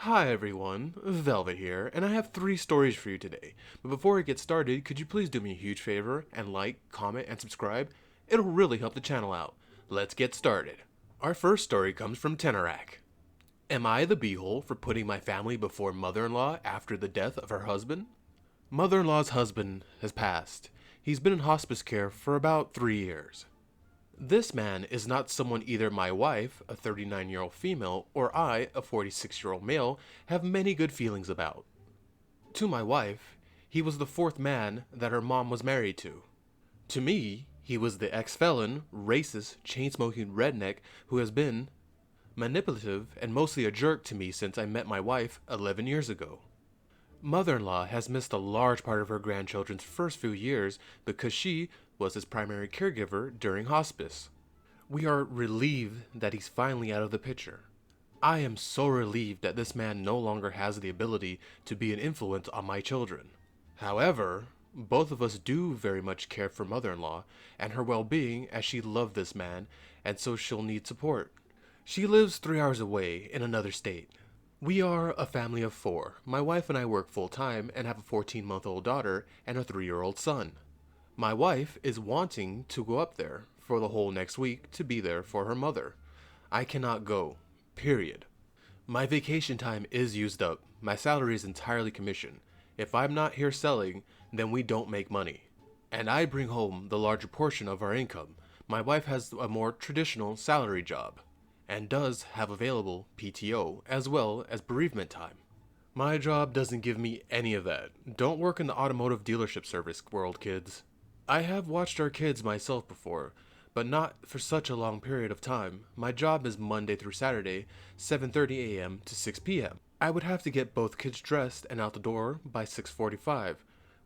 Hi everyone, Velvet here, and I have 3 stories for you today. But before I get started, could you please do me a huge favor and like, comment, and subscribe? It'll really help the channel out. Let's get started. Our first story comes from Tenorak. Am I the beehole for putting my family before mother-in-law after the death of her husband? Mother-in-law's husband has passed. He's been in hospice care for about 3 years. This man is not someone either my wife, a 39-year-old female, or I, a 46-year-old male, have many good feelings about. To my wife, he was the 4th man that her mom was married to. To me, he was the ex-felon, racist, chain-smoking redneck who has been manipulative and mostly a jerk to me since I met my wife 11 years ago. Mother-in-law has missed a large part of her grandchildren's first few years because she was his primary caregiver during hospice. We are relieved that he's finally out of the picture. I am so relieved that this man no longer has the ability to be an influence on my children. However, both of us do very much care for mother-in-law and her well-being as she loved this man, and so she'll need support. She lives 3 hours away in another state. We are a family of 4. My wife and I work full-time and have a 14-month-old daughter and a 3-year-old son. My wife is wanting to go up there for the whole next week to be there for her mother. I cannot go, period. My vacation time is used up. My salary is entirely commission. If I'm not here selling, then we don't make money. And I bring home the larger portion of our income. My wife has a more traditional salary job and does have available PTO as well as bereavement time. My job doesn't give me any of that. Don't work in the automotive dealership service world, kids. I have watched our kids myself before, but not for such a long period of time. My job is Monday through Saturday, 7:30 a.m. to 6 p.m. I would have to get both kids dressed and out the door by 6:45,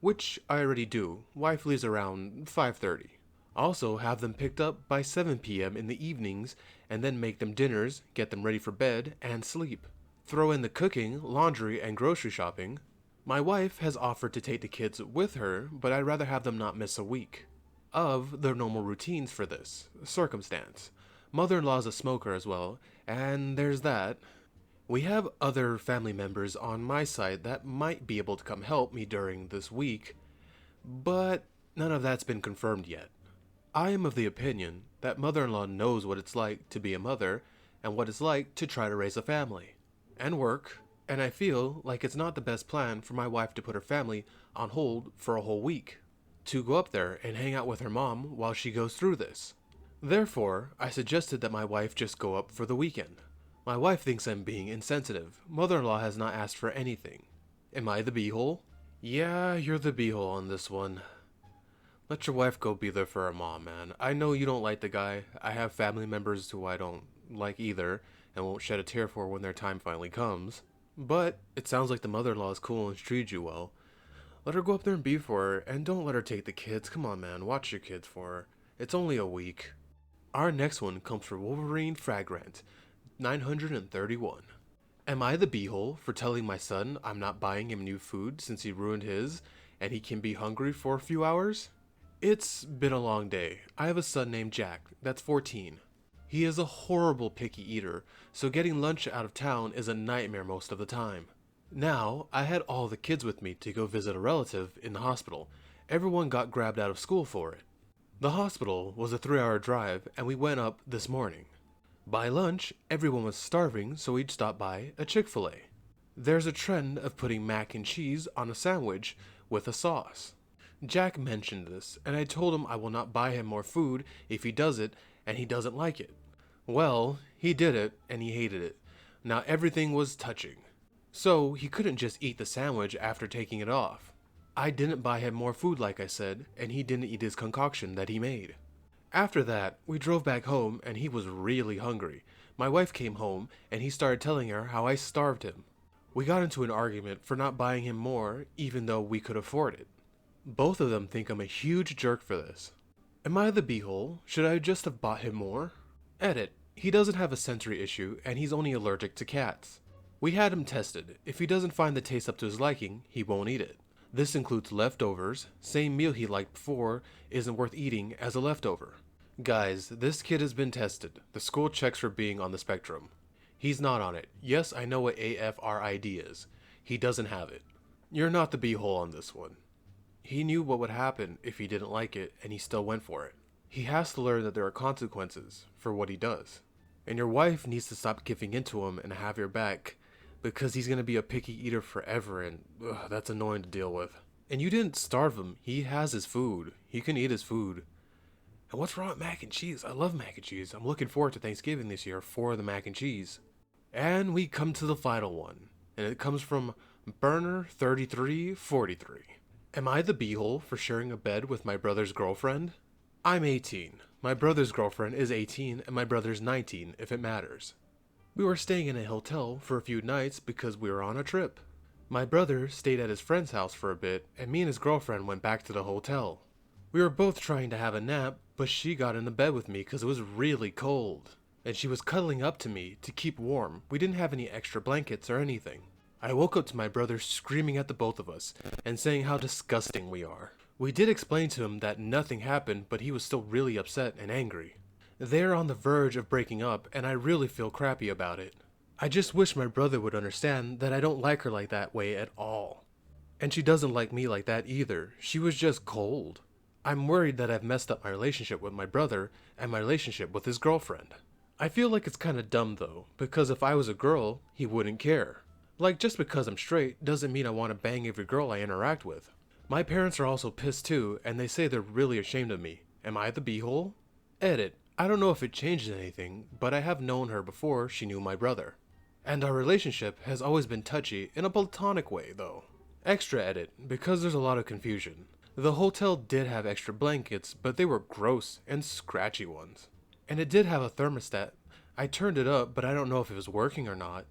which I already do. Wife leaves around 5:30. Also have them picked up by 7 p.m. in the evenings and then make them dinners, get them ready for bed, and sleep. Throw in the cooking, laundry, and grocery shopping. My wife has offered to take the kids with her, but I'd rather have them not miss a week of their normal routines for this circumstance. Mother-in-law's a smoker as well, and there's that. We have other family members on my side that might be able to come help me during this week, but none of that's been confirmed yet. I am of the opinion that mother-in-law knows what it's like to be a mother and what it's like to try to raise a family and work, and I feel like it's not the best plan for my wife to put her family on hold for a whole week, to go up there and hang out with her mom while she goes through this. Therefore, I suggested that my wife just go up for the weekend. My wife thinks I'm being insensitive. Mother-in-law has not asked for anything. Am I the beehole? Yeah, you're the beehole on this one. Let your wife go be there for her mom, man. I know you don't like the guy. I have family members who I don't like either and won't shed a tear for when their time finally comes. But it sounds like the mother-in-law is cool and treats you well. Let her go up there and be for her, and don't let her take the kids. Come on, man. Watch your kids for her. It's only a week. Our next one comes from Wolverine Fragrant, 931. Am I the beehole for telling my son I'm not buying him new food since he ruined his, and he can be hungry for a few hours? It's been a long day. I have a son named Jack, that's 14. He is a horrible picky eater, so getting lunch out of town is a nightmare most of the time. Now, I had all the kids with me to go visit a relative in the hospital. Everyone got grabbed out of school for it. The hospital was a 3-hour drive, and we went up this morning. By lunch, everyone was starving, so we'd stop by a Chick-fil-A. There's a trend of putting mac and cheese on a sandwich with a sauce. Jack mentioned this, and I told him I will not buy him more food if he does it and he doesn't like it. Well, he did it, and he hated it. Now everything was touching. So he couldn't just eat the sandwich after taking it off. I didn't buy him more food like I said, and he didn't eat his concoction that he made. After that, we drove back home, and he was really hungry. My wife came home, and he started telling her how I starved him. We got into an argument for not buying him more, even though we could afford it. Both of them think I'm a huge jerk for this. Am I the beehole? Should I just have bought him more? Edit. He doesn't have a sensory issue, and he's only allergic to cats. We had him tested. If he doesn't find the taste up to his liking, he won't eat it. This includes leftovers. Same meal he liked before isn't worth eating as a leftover. Guys, this kid has been tested. The school checks for being on the spectrum. He's not on it. Yes, I know what AFRID is. He doesn't have it. You're not the beehole on this one. He knew what would happen if he didn't like it, and he still went for it. He has to learn that there are consequences for what he does. And your wife needs to stop giving in to him and have your back, because he's going to be a picky eater forever, and that's annoying to deal with. And you didn't starve him. He has his food. He can eat his food. And what's wrong with mac and cheese? I love mac and cheese. I'm looking forward to Thanksgiving this year for the mac and cheese. And we come to the final one, and it comes from Burner3343. Am I the beehole for sharing a bed with my brother's girlfriend? I'm 18. My brother's girlfriend is 18, and my brother's 19, if it matters. We were staying in a hotel for a few nights because we were on a trip. My brother stayed at his friend's house for a bit, and me and his girlfriend went back to the hotel. We were both trying to have a nap, but she got in the bed with me because it was really cold, and she was cuddling up to me to keep warm. We didn't have any extra blankets or anything. I woke up to my brother screaming at the both of us and saying how disgusting we are. We did explain to him that nothing happened, but he was still really upset and angry. They're on the verge of breaking up, and I really feel crappy about it. I just wish my brother would understand that I don't like her like that way at all. And she doesn't like me like that either. She was just cold. I'm worried that I've messed up my relationship with my brother and my relationship with his girlfriend. I feel like it's kinda dumb though, because if I was a girl, he wouldn't care. Like, just because I'm straight doesn't mean I want to bang every girl I interact with. My parents are also pissed too, and they say they're really ashamed of me. Am I the beehole? Edit. I don't know if it changes anything, but I have known her before she knew my brother. And our relationship has always been touchy in a platonic way, though. Extra edit, because there's a lot of confusion. The hotel did have extra blankets, but they were gross and scratchy ones. And it did have a thermostat. I turned it up, but I don't know if it was working or not.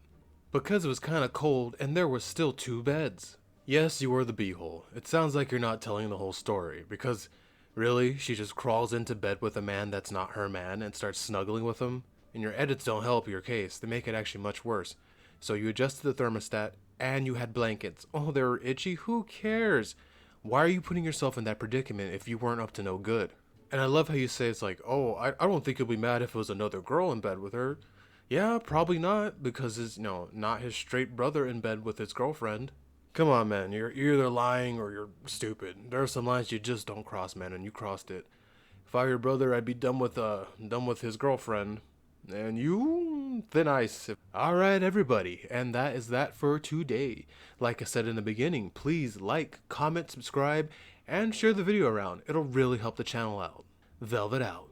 Because it was kinda cold, and there was still 2 beds. Yes, you were the beehole. It sounds like you're not telling the whole story, because really, she just crawls into bed with a man that's not her man and starts snuggling with him. And your edits don't help your case, they make it actually much worse. So you adjusted the thermostat, and you had blankets. Oh, they were itchy? Who cares? Why are you putting yourself in that predicament if you weren't up to no good? And I love how you say it's like, oh, I don't think he'll be mad if it was another girl in bed with her. Yeah, probably not, because it's, not his straight brother in bed with his girlfriend. Come on, man, you're either lying or you're stupid. There are some lines you just don't cross, man, and you crossed it. If I were your brother, I'd be done with his girlfriend. And you, thin ice. Alright, everybody, and that is that for today. Like I said in the beginning, please like, comment, subscribe, and share the video around. It'll really help the channel out. Velvet out.